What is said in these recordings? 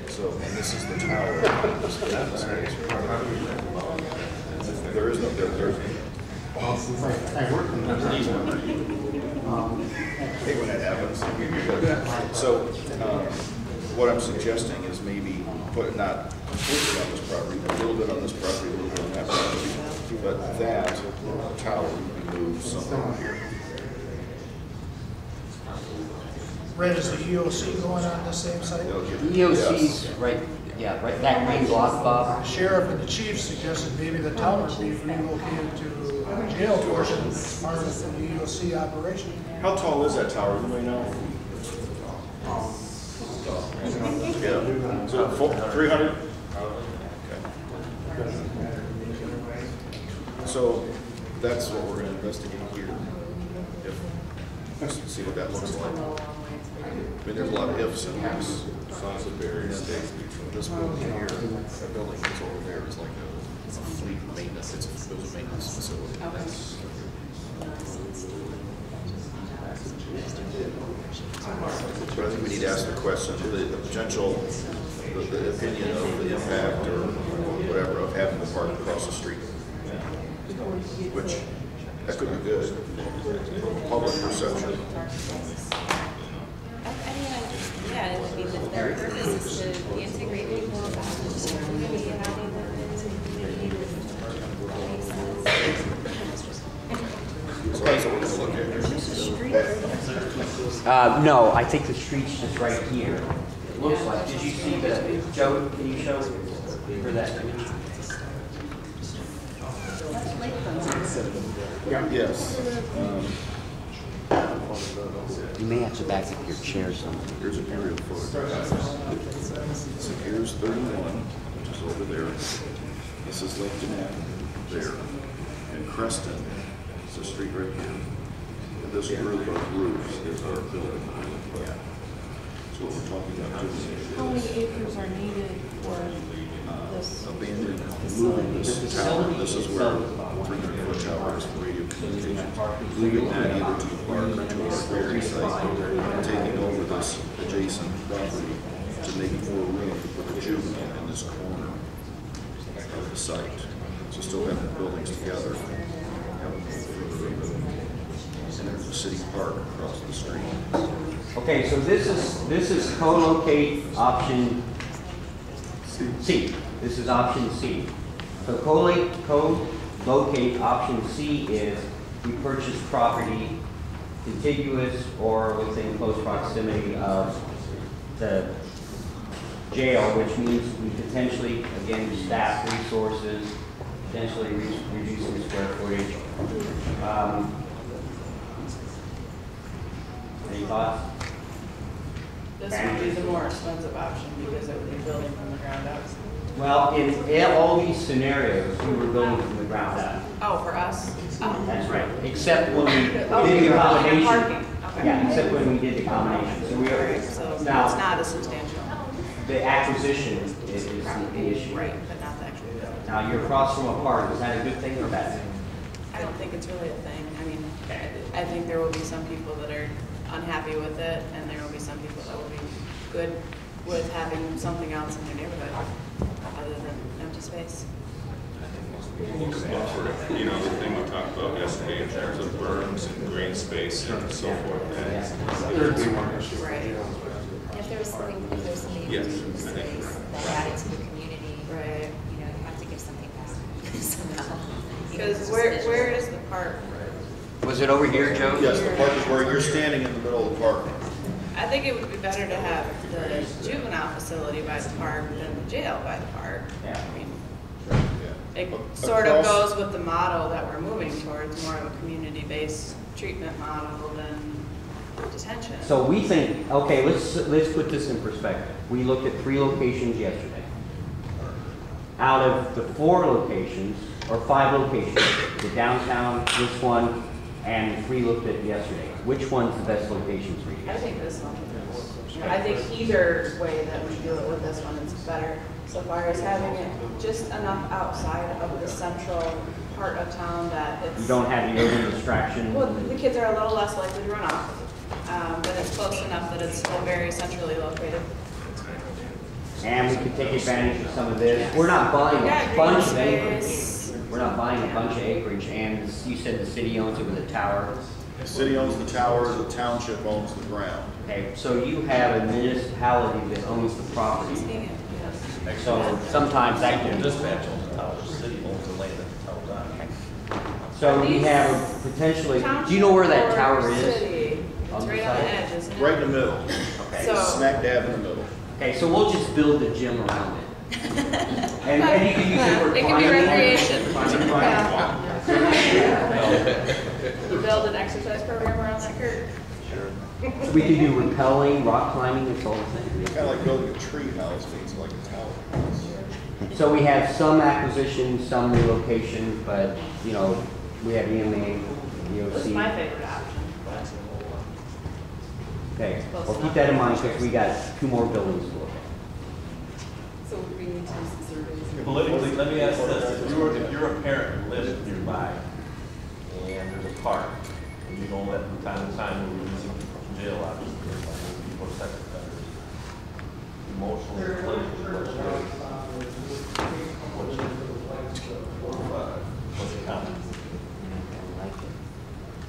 So, and this is the tower. There is no, there's. Well, since I worked in the Hey, when that happens. So, what I'm suggesting is maybe put not completely on this property, a little bit on this property, a little bit on that property, but that tower would be moved somewhere here. Red, is the EOC going on the same site? EOC's right, yeah, right, that green block, Bob. The sheriff and the chief suggested maybe the tower be relocated to jail portion as part of the EOC operation. How tall is that tower, do we know? Yeah, so 300? Okay. So that's what we're gonna investigate here. If, see what that looks like. I mean, there's a lot of ifs in this. Sounds of various states between this building here, that building that's over there is like a fleet maintenance, it was a maintenance facility. Okay. But I think we need to ask the question, the potential, the opinion of the impact or whatever of having the park across the street. Which, that could be good, public perception. Yeah, it would be their purpose is to integrate people back into the community and how they live in the community. So that's what we're going to look at. No, I think the street's just right here. It looks like, did you see the, Joe, can you show for that image? Yes. You may have to back up your chair some. Here's an aerial photograph. So here's 31, which is over there. This is Lipton Avenue there. And Creston is the street right here. And this group of roofs is our building. So what we're talking about doing. How many acres are needed for this? Abandoned, moving this tower. This is where 300-foot tower is for radio communications. Moving that either to the park or to our ferry site, and taking over this adjacent property to make more room to put a juvenile in this corner of the site. So still having the buildings together. And there's a city park across the street. Okay, so this is co-locate option C. This is option C. So co-locate option C is we purchase property contiguous or within close proximity of the jail, which means we potentially, again, staff resources, potentially reducing square footage. Any thoughts? This would be the more expensive option because it would be building from the ground up. Well, in all these scenarios, we were building from the ground up. Oh, for us? Oh. That's right. Except when we did Oh, the combination. parking. Okay. Yeah, except when we did the combination. So we are, So it's now, not as substantial. the acquisition is the issue. Right, but not the actual building. Now, you're across from a park. Is that a good thing or a bad thing? I don't think it's really a thing. I mean, I think there will be some people that are unhappy with it, and there will be some people that will be good with having something else in their neighborhood other than empty space. You know, the thing we talked about yesterday in terms of berms and green space and so forth. Right. If there was something, Yes. to space that added to the community, Right. you know, you have to give something back somehow. Because where is the park? Was it over here, Joe? Yes, the park is where you're standing in the middle of the park. I think it would be better to have the juvenile facility by the park than the jail by the park. Yeah. I mean, it sort of goes with the model that we're moving towards, more of a community-based treatment model than detention. So we think, okay, let's put this in perspective. We looked at 3 locations yesterday. Out of the 4 locations, or 5 locations, the downtown, this one, and 3 looked at yesterday. Which one's the best location for you? I think this one. I think either way that we do it with this one is better. So far as having it just enough outside of the central part of town that it's... You don't have the urban distraction? Well, the kids are a little less likely to run off, but it's close enough that it's still very centrally located. And we could take advantage of some of this. We're not buying Yeah, a green bunch of space. acreage. We're not buying a bunch of acreage, and you said the city owns it with a tower. The city owns the tower, the township owns the ground. Okay, so you have a municipality that owns the property. So sometimes that can. Dispatch owns the tower, the city owns the land that the tower's on. So we have potentially, do you know where that tower is? It's On the right on the side? edge, isn't it? Right in the middle, Okay. So- smack dab in the middle. Okay, so we'll just build a gym around it. And you can use it for It can be climbing. recreation. Climbing. You build an exercise program around that curve. We can do rappelling, rock climbing, it's all the same. Kind of like building a tree house, but it's like a tower. So we have some acquisition, some relocation, but, you know, we have EMA, This is my EOC. favorite option. Okay, well, keep that in mind because we got 2 more buildings to look at. So we need to do some surveys. Politically, let me ask this, if you're a parent who lives nearby, and there's a park, and you know that from time to time we're releasing people from jail, obviously, like people sex offenders, emotionally, politically, what's the comment?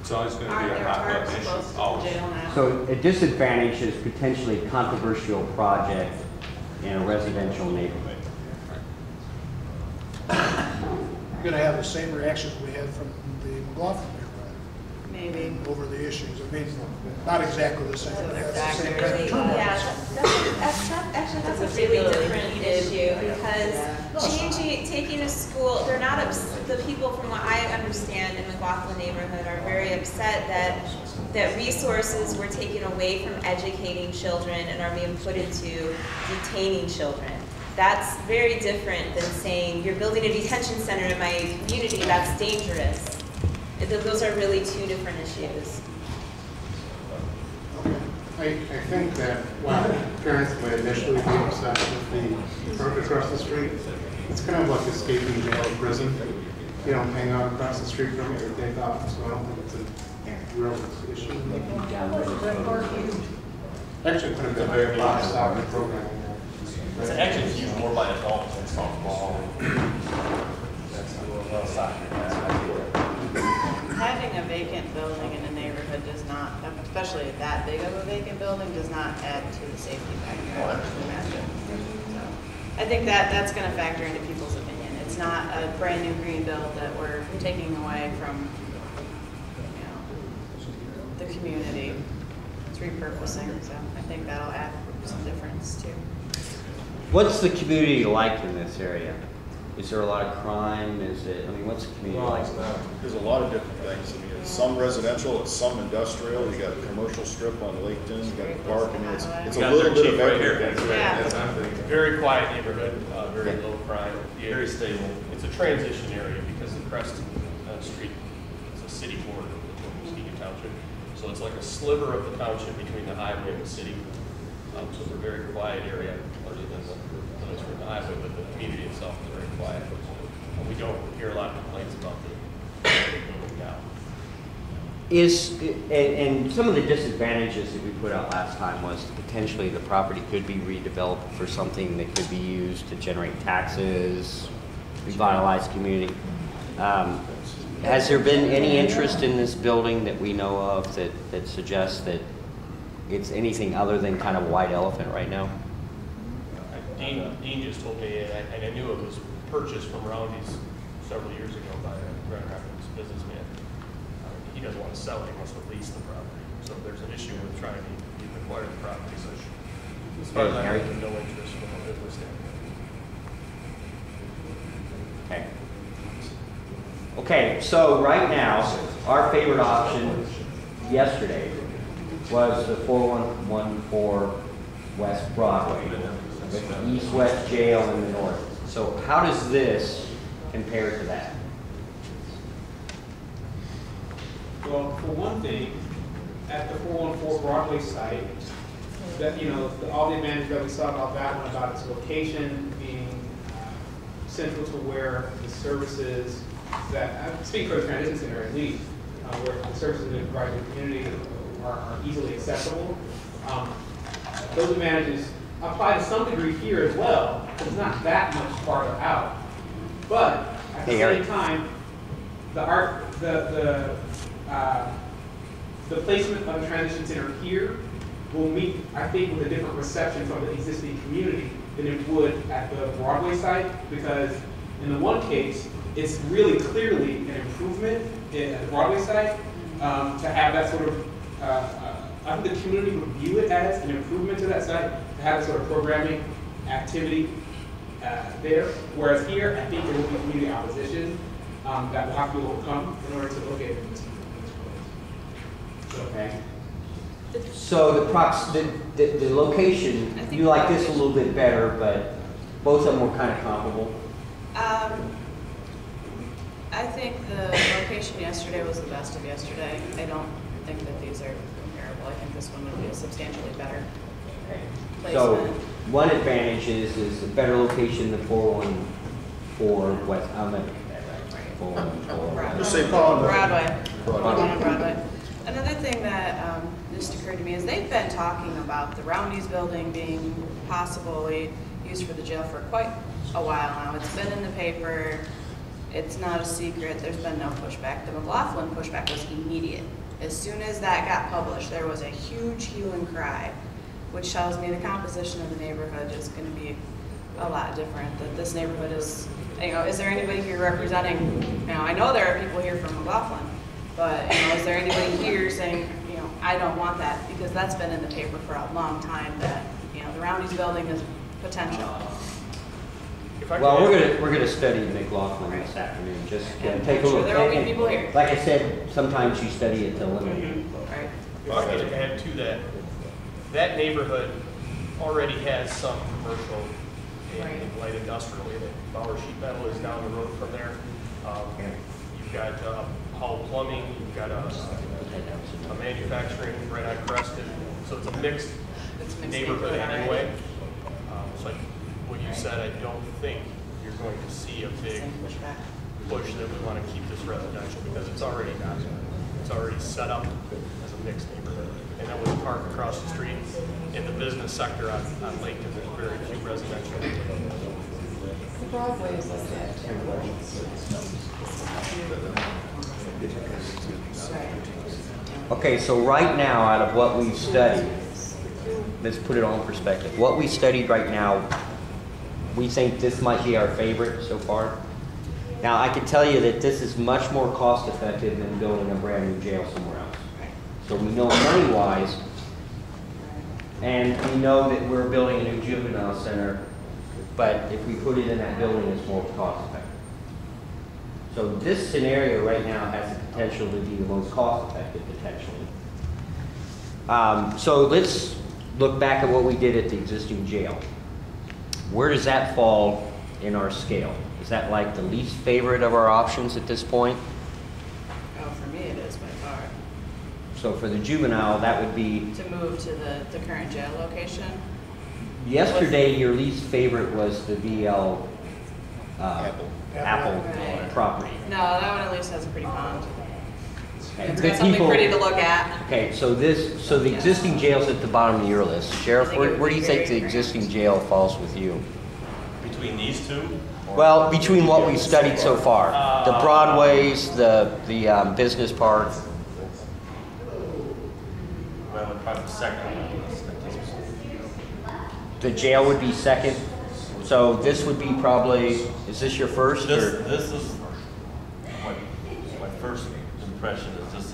It's always gonna Aren't be a there hot parks button issue, close to the always. jail now? So a disadvantage is potentially a controversial project in a residential neighborhood. You're gonna have the same reactions we had from the McLaughlin neighborhood Maybe. over the issues. I mean, not exactly the same, but that's the same kind of Yeah, turmoil. that's a really different issue because taking a school, they're not, the people from what I understand in McLaughlin neighborhood are very upset that resources were taken away from educating children and are being put into detaining children. That's very different than saying, you're building a detention center in my community, that's dangerous. Those are really 2 different issues. I think that while parents might initially be upset with the park across the street, it's kind of like escaping jail or prison. You don't hang out across the street from it or take off, so I don't think it's a real issue. Actually, could have been a very lot of soccer program. It's actually used more by adults than softball. That's soccer. Having a vacant building in a neighborhood does not, especially that big of a vacant building, does not add to the safety factor, I would imagine. So, I think that's gonna factor into people's opinion. It's not a brand new green build that we're taking away from, you know, the community. It's repurposing, so I think that'll add some difference too. What's the community like in this area? Is there a lot of crime? Is it, I mean, what's the community like? There's a lot of different things. I mean, it's some residential, it's some industrial. You got a commercial strip on Laketon, you got a park. I mean, it's a Got little their bit of chief right here. everything. Yeah. That's what I'm thinking. Very quiet neighborhood, very low crime, very stable. It's a transition area because the Creston Street is a city border with Muskegon Township. So it's like a sliver of the township between the highway and the city. So it's a very quiet area, other than the noise from the highway, but the community itself is very quiet. And we don't hear a lot of complaints about the building now. And some of the disadvantages that we put out last time was potentially the property could be redeveloped for something that could be used to generate taxes, revitalize community. Has there been any interest in this building that we know of that suggests that it's anything other than kind of a white elephant right now? Dean just told me, and I knew it was purchased from Roundy's several years ago by a Grand Rapids businessman. He doesn't want to sell it, he wants to lease the property. So there's an issue with trying to even acquire the property. So as far as I know, there's no interest from a business standpoint. Okay. Okay, so right now, our favorite option yesterday was the 4114 West Broadway, with the east-west jail in the north. So how does this compare to that? Well, for one thing, at the 414 Broadway site, that, you know, all the advantage that we saw about that one, about its location being central to where the services that, I speak for the transition center at least, where the services that provide to the community are easily accessible. Those advantages apply to some degree here as well. It's not that much farther out. But at the same time, the placement of the transition center here will meet, I think, with a different reception from the existing community than it would at the Broadway site, because in the one case, it's really clearly an improvement at the Broadway site to have that sort of, I think the community would view it as an improvement to that site, to have that sort of programming activity there. Whereas here, I think there will be community opposition that will have to be overcome in order to locate it in this place. Okay. So the location, you like this a little bit better, but both of them were kind of comparable. I think the location yesterday was the best of yesterday. I don't think that these are comparable. I think this one would be a substantially better So placement. one advantage is a better location than 414 West. I'll never get that right. 414. Just say Broadway. Broadway. Another thing that just occurred to me is they've been talking about the Roundy's building being possibly used for the jail for quite a while now. It's been in the paper. It's not a secret. There's been no pushback. The McLaughlin pushback was immediate. As soon as that got published, there was a huge hue and cry, which tells me the composition of the neighborhood is going to be a lot different. That this neighborhood is, is there anybody here representing, I know there are people here from McLaughlin, but, is there anybody here saying, I don't want that, because that's been in the paper for a long time that, the Roundy's building is potential. Well, we're gonna study McLaughlin this afternoon. Just take a look. There will be people here. Like I said, sometimes you study it to limit. Right. If I could add to that, that neighborhood already has some commercial and light industrial in it. Bauer Sheet Metal is down the road from there. You've got Hull Plumbing, you've got a manufacturing right on Crested. So it's a mixed neighborhood anyway. So like what you said, I don't think you're going to see a big push that we want to keep this residential, because it's already not. It's already set up as a mixed neighborhood. And then with the park across the street, in the business sector on Lincoln, there's very few residential. The Broadway is like that too. Okay, so right now, out of what we've studied, let's put it all in perspective. What we studied right now, we think this might be our favorite so far. Now, I can tell you that this is much more cost effective than building a brand new jail somewhere else. So we know money-wise, and we know that we're building a new juvenile center, but if we put it in that building, it's more cost effective. So this scenario right now has the potential to be the most cost effective potentially. So let's look back at what we did at the existing jail. Where does that fall in our scale? Is that like the least favorite of our options at this point? Oh, for me it is by far. So for the juvenile, that would be... To move to the current jail location? Yesterday, your least favorite was the BL Apple Right. property. No, that one at least has a pretty pond. And It's good got something people- pretty to look at. Okay, so the existing jail's at the bottom of your list. Sheriff, where do you think the existing jail falls with you? Between these two? Well, between what we've studied so far, the Broadways, the business park. Well, probably the second one. The jail would be second. So this would be probably, is this your first? This Or? is my first impression is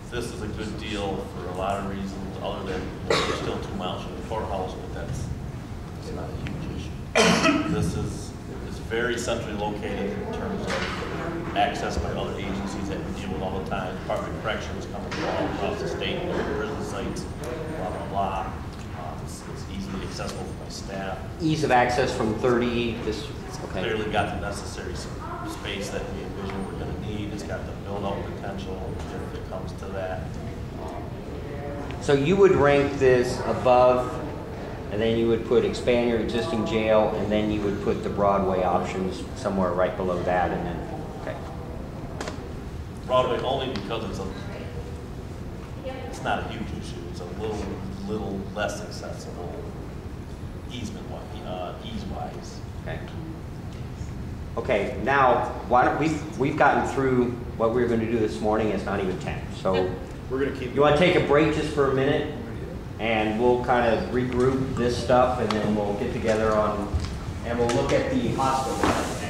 this is a good deal for a lot of reasons, other than there's still 2 miles from the courthouse, but that's not a huge issue. This is very centrally located in terms of access by other agencies that we deal with all the time. Department of Corrections coming from all across the state, prison sites, blah, blah, blah. It's easily accessible for my staff. Ease of access from 30, this, okay. Clearly got the necessary space that we envision we're going to need. It's got the build-out potential if it comes to that. So you would rank this above, and then you would put expand your existing jail, and then you would put the Broadway options somewhere right below that, and then, okay. Broadway only because it's not a huge issue. It's a little less accessible ease-wise. Okay. Okay, now, why don't we've gotten through what we were going to do this morning. It's not even 10. So We're gonna keep. you want to take a break just for a minute? And we'll kind of regroup this stuff, and then we'll get together and we'll look at the hospital.